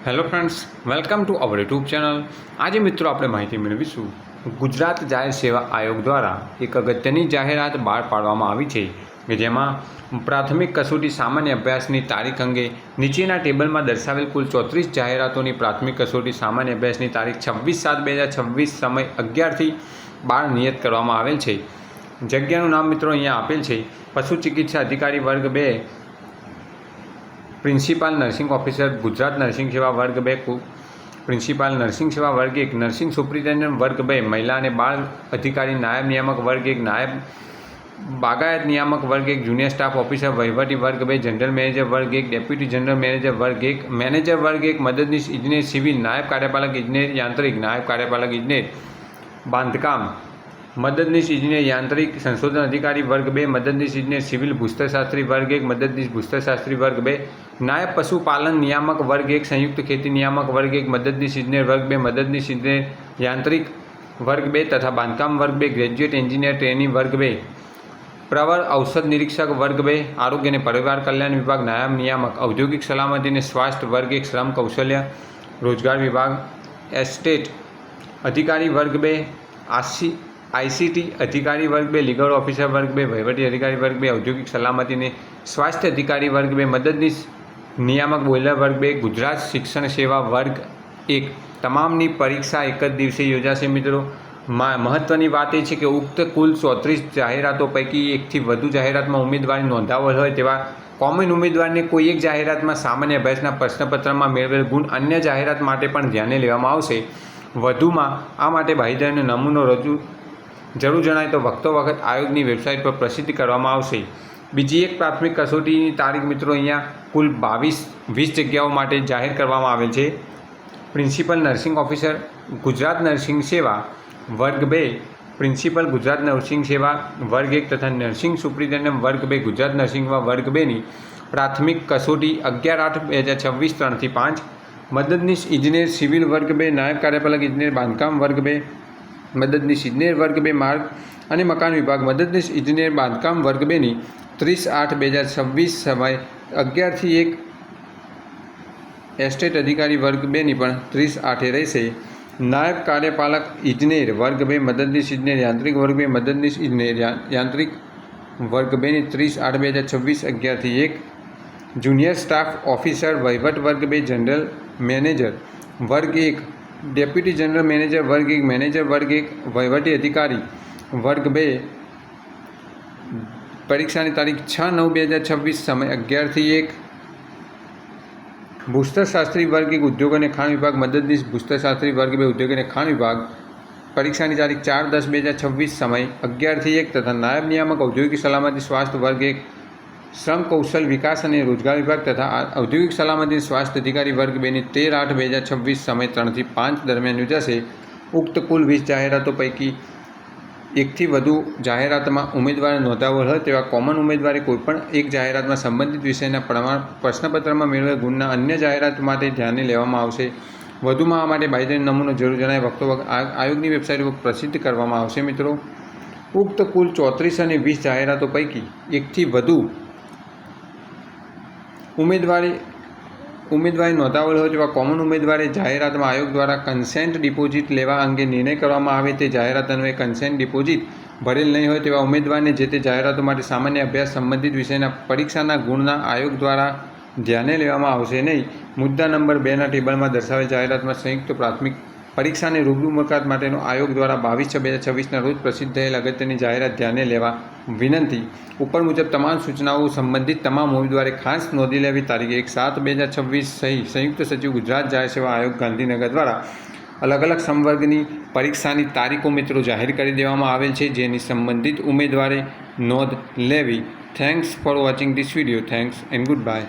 Hello friends, welcome to our YouTube channel. આજે મિત્રો આપણે માહિતી મેળવીશું ગુજરાત જાહેર સેવા આયોગ દ્વારા એક અગત્યની જાહેરાત બહાર પાડવામાં આવી છે કે જેમાં પ્રાથમિક કસોટી સામાન્ય અભ્યાસની તારીખ અંગે નીચેના ટેબલમાં દર્શાવેલ કુલ 34 જાહેરાતોની પ્રાથમિક કસોટી સામાન્ય અભ્યાસની તારીખ 26/7/2026 સમય 11 થી 12 નિયત કરવામાં આવેલ છે। જગ્યાનું નામ મિત્રો અહીંયા આપેલ છે। પશુ ચિકિત્સા અધિકારી વર્ગ 2, principal nursing officer Gujarat nursing સેવા વર્ગ 2, પ્રિન્સિપાલ નર્સિંગ સેવા વર્ગ 1, નર્સિંગ સુપ્રિન્ટેન્ડન્ટ વર્ગ 2, મહિલા અને બાળ અધિકારી નાયબ નિયામક વર્ગ 1, નાયબ બાગાયત નિયામક વર્ગ 1, જુનિયર સ્ટાફ ઓફિસર વહીવટી વર્ગ 2, જનરલ મેનેજર વર્ગ 1, ડેપ્યુટી જનરલ મેનેજર વર્ગ 1, મેનેજર વર્ગ 1, મદદનીશ ઇજનેર સિવિલ, નાયબ કાર્યપાલક ઇજનેર યાંત્રિક, નાયબ કાર્યપાલક ઇજનેર બાંધકામ, મદદનીશ ઇજનેર યાંત્રિક સંશોધન અધિકારી વર્ગ 2, મદદનીશ ઇજનેર સિવિલ ભૂસ્તરશાસ્ત્રી વર્ગ 1, મદદનીશ ભૂસ્તરશાસ્ત્રી વર્ગ 2, નાયબ પશુપાલન નિયામક વર્ગ 1, સંયુક્ત ખેતી નિયામક વર્ગ 1, મદદનીશ ઇજનેર વર્ગ 2, મદદનીશ ઇજનેર યાંત્રિક વર્ગ 2 તથા બાંધકામ વર્ગ 2, ગ્રેજ્યુએટ એન્જિનિયર ટ્રેની વર્ગ 2, પ્રવર ઔષધ નિરીક્ષક વર્ગ 2, આરોગ્ય અને પરિવાર કલ્યાણ વિભાગ નાયબ નિયામક, ઔદ્યોગિક સલામતી અને સ્વાસ્થ્ય વર્ગ 1, શ્રમ કૌશલ્ય રોજગાર વિભાગ, એસ્ટેટ અધિકારી વર્ગ 2, આઈસીટી અધિકારી વર્ગ 2, લીગલ ઓફિસર વર્ગ 2, વહીવટી અધિકારી વર્ગ 2, ઔદ્યોગિક સલામતી અને સ્વાસ્થ્ય અધિકારી વર્ગ 2, મદદનીશ નિયામક બોઈલર વર્ગ 2, ગુજરાત શિક્ષણ સેવા વર્ગ 1। તમામની પરીક્ષા એક જ દિવસે યોજાશે મિત્રો। મહત્ત્વની વાત એ છે કે ઉક્ત કુલ 34 જાહેરાતો પૈકી એકથી વધુ જાહેરાતમાં ઉમેદવારી નોંધાવેલ હોય તેવા કોમન ઉમેદવારને કોઈ એક જાહેરાતમાં સામાન્ય અભ્યાસના પ્રશ્નપત્રમાં મેળવેલ ગુણ અન્ય જાહેરાત માટે પણ ધ્યાને લેવામાં આવશે। વધુમાં આ માટે બાંહેધરીનો નમૂનો જરૂર જણાય તો વખતો વખત આયોગની વેબસાઇટ પર પ્રસિદ્ધ કરવામાં આવશે। બીજી એક પ્રાથમિક કસોટીની તારીખ મિત્રો અહીંયા કુલ 20 જગ્યાઓ માટે જાહેર કરવામાં આવેલ છે। Principal nursing officer Gujarat nursing સેવા વર્ગ 2, પ્રિન્સિપલ ગુજરાત નર્સિંગ સેવા વર્ગ 1 તથા નર્સિંગ સુપ્રિન્ટેન્ડન્ટ વર્ગ 2 ગુજરાત નર્સિંગ સેવા વર્ગ 2ની પ્રાથમિક કસોટી 11/8/2026 3 થી 5, મદદનીશ ઇજનેર સિવિલ વર્ગ 2, નાયબ કાર્યપાલક ઇજનેર બાંધકામ વર્ગ 2, મદદનીશ ઇજનેર વર્ગ 2 માર્ગ અને મકાન વિભાગ, મદદનીશ ઇજનેર બાંધકામ વર્ગ 2ની 30/8/2026 સમય 11 થી 1, એસ્ટેટ અધિકારી વર્ગ 2ની પણ 30/8 રહેશે। નાયબ કાર્યપાલક ઇજનેર વર્ગ 2, મદદનીશ ઇજનેર યાંત્રિક વર્ગ 2, મદદનીશ ઇજનેર યાંત્રિક વર્ગ 2ની 30/8/2026 11 થી 1, જુનિયર સ્ટાફ ઓફિસર વહીવટ વર્ગ 2, જનરલ મેનેજર વર્ગ 1, ડેપ્યુટી જનરલ મેનેજર વર્ગ 1, મેનેજર વર્ગ 1, વહીવટી અધિકારી વર્ગ 2। પરીક્ષાની તારીખ 6/9/2026 સમય 11 થી 1, ભૂસ્તરશાસ્ત્રી વર્ગ 1 ઉદ્યોગ અને ખાણ વિભાગ, મદદનીશ ભૂસ્તરશાસ્ત્રી વર્ગ 2 ઉદ્યોગ અને ખાણ વિભાગ, પરીક્ષાની તારીખ 4/10/2026 સમય 11 થી 1 તથા નાયબ નિયામક ઔદ્યોગિક સલામતી સ્વાસ્થ્ય વર્ગ 1, શ્રમ કૌશલ વિકાસ અને રોજગાર વિભાગ તથા ઔદ્યોગિક સલામતી સ્વાસ્થ્ય અધિકારી વર્ગ 2ની 13/8/2026 સમય 3 થી 5 દરમિયાન યોજાશે। ઉક્ત કુલ 20 જાહેરાતો પૈકી એકથી વધુ જાહેરાતમાં ઉમેદવારે નોંધાવેલ હોય તેવા કોમન ઉમેદવારે કોઈપણ એક જાહેરાતમાં સંબંધિત વિષયના પ્રશ્નપત્રમાં મેળવેલ ગુણના અન્ય જાહેરાત માટે ધ્યાને લેવામાં આવશે। વધુમાં આ માટે બાંહેધરીનો નમૂનો જરૂર જણાય વખતો વખત આયોગની વેબસાઇટ પર પ્રસિદ્ધ કરવામાં આવશે। મિત્રો, ઉક્ત કુલ 34 અને 20 જાહેરાતો પૈકી એકથી વધુ ઉમેદવારી નોંધાવેલ હોય તેવા કોમન ઉમેદવારે જાહેરાતમાં આયોગ દ્વારા કન્સેન્ટ ડિપોઝિટ લેવા અંગે નિર્ણય કરવામાં આવે તે જાહેરાત અન્વયે કન્સેન્ટ ડિપોઝિટ ભરેલ નહીં હોય તેવા ઉમેદવારને જે તે જાહેરાતો માટે સામાન્ય અભ્યાસ સંબંધિત વિષયના પરીક્ષાના ગુણના આયોગ દ્વારા ધ્યાને લેવામાં આવશે નહીં। મુદ્દા નંબર 2ના ટેબલમાં દર્શાવેલ જાહેરાતમાં સંયુક્ત પ્રાથમિક પરીક્ષાની રૂબરૂ મુલાકાત માટેનો આયોગ દ્વારા 22/6/2026ના રોજ પ્રસિદ્ધ થયેલ અગત્યની જાહેરાત ધ્યાને લેવા વિનંતી। ઉપર મુજબ તમામ સૂચનાઓ સંબંધિત તમામ ઉમેદવારે ખાસ નોંધી લેવી। તારીખ 1/7/2026 સહી સંયુક્ત સચિવ ગુજરાત જાહેર સેવા આયોગ ગાંધીનગર દ્વારા અલગ અલગ સંવર્ગની પરીક્ષાની તારીખો મિત્રો જાહેર કરી દેવામાં આવેલ છે, જેની સંબંધિત ઉમેદવારે નોંધ લેવી। Thanks for watching this video. Thanks and good bye.